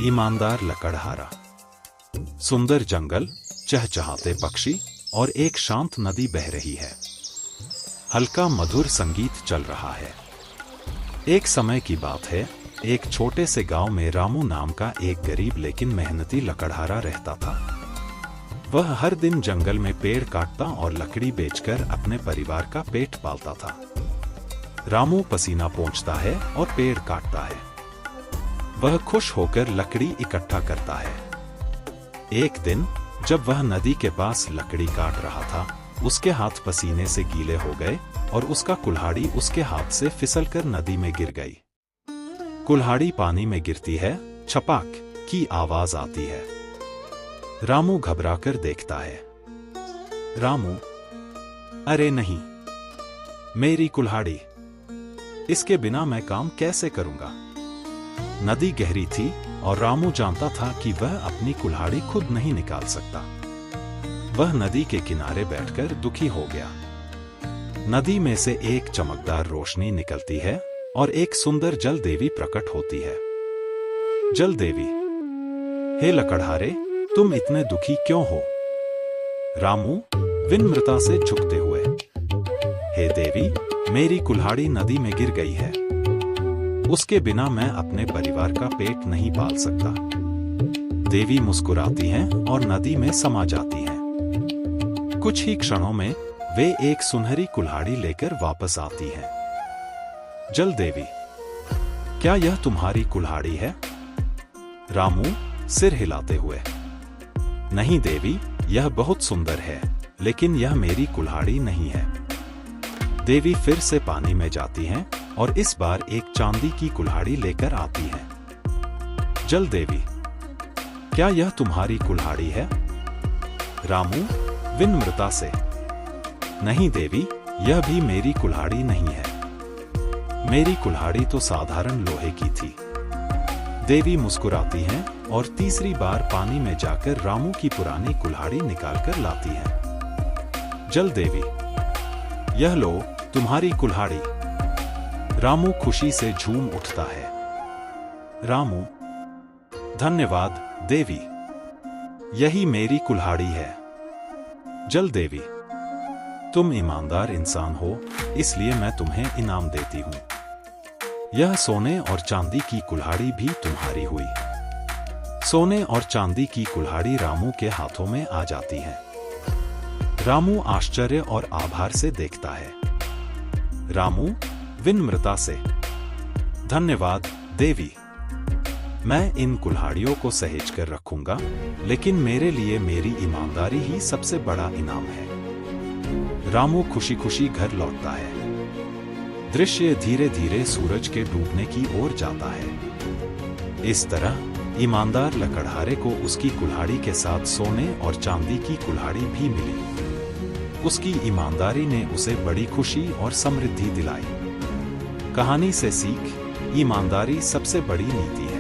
ईमानदार लकड़हारा। सुंदर जंगल, चहचहाते पक्षी और एक शांत नदी बह रही है। हल्का मधुर संगीत चल रहा है। एक समय की बात है, एक छोटे से गांव में रामू नाम का एक गरीब लेकिन मेहनती लकड़हारा रहता था। वह हर दिन जंगल में पेड़ काटता और लकड़ी बेचकर अपने परिवार का पेट पालता था। रामू पसीना पोंछता है और पेड़ काटता है। वह खुश होकर लकड़ी इकट्ठा करता है। एक दिन जब वह नदी के पास लकड़ी काट रहा था, उसके हाथ पसीने से गीले हो गए और उसका कुल्हाड़ी उसके हाथ से फिसलकर नदी में गिर गई। कुल्हाड़ी पानी में गिरती है, छपाक की आवाज आती है। रामू घबराकर देखता है। रामू, अरे नहीं, मेरी कुल्हाड़ी, इसके बिना मैं काम कैसे करूंगा? नदी गहरी थी और रामू जानता था कि वह अपनी कुल्हाड़ी खुद नहीं निकाल सकता। वह नदी के किनारे बैठकर दुखी हो गया। नदी में से एक चमकदार रोशनी निकलती है और एक सुंदर जल देवी प्रकट होती है। जल देवी, हे लकड़हारे, तुम इतने दुखी क्यों हो? रामू विनम्रता से झुकते हुए, हे देवी, मेरी कुल्हाड़ी नदी में गिर गई है। उसके बिना मैं अपने परिवार का पेट नहीं पाल सकता। देवी मुस्कुराती हैं और नदी में समा जाती हैं। कुछ ही क्षणों में वे एक सुनहरी कुल्हाड़ी लेकर वापस आती हैं। जल देवी, क्या यह तुम्हारी कुल्हाड़ी है? रामू सिर हिलाते हुए, नहीं देवी, यह बहुत सुंदर है, लेकिन यह मेरी कुल्हाड़ी नहीं है। देवी फिर से पानी में जाती हैं और इस बार एक चांदी की कुल्हाड़ी लेकर आती है। जल देवी, क्या यह तुम्हारी कुल्हाड़ी है? रामू विनम्रता से, नहीं देवी, यह भी मेरी कुल्हाड़ी नहीं है। मेरी कुल्हाड़ी तो साधारण लोहे की थी। देवी मुस्कुराती हैं और तीसरी बार पानी में जाकर रामू की पुरानी कुल्हाड़ी निकालकर लाती है। जल देवी, यह लो तुम्हारी कुल्हाड़ी। रामू खुशी से झूम उठता है। रामू, धन्यवाद देवी, यही मेरी कुल्हाड़ी है। जल देवी, तुम ईमानदार इंसान हो, इसलिए मैं तुम्हें इनाम देती हूं। यह सोने और चांदी की कुल्हाड़ी भी तुम्हारी हुई। सोने और चांदी की कुल्हाड़ी रामू के हाथों में आ जाती है। रामू आश्चर्य और आभार से देखता है। रामू विनम्रता से, धन्यवाद देवी, मैं इन कुल्हाड़ियों को सहेज कर रखूंगा, लेकिन मेरे लिए मेरी ईमानदारी ही सबसे बड़ा इनाम है। रामू खुशी खुशी घर लौटता है। दृश्य धीरे धीरे सूरज के डूबने की ओर जाता है। इस तरह ईमानदार लकड़हारे को उसकी कुल्हाड़ी के साथ सोने और चांदी की कुल्हाड़ी भी मिली। उसकी ईमानदारी ने उसे बड़ी खुशी और समृद्धि दिलाई। कहानी से सीख, ईमानदारी सबसे बड़ी नीति है।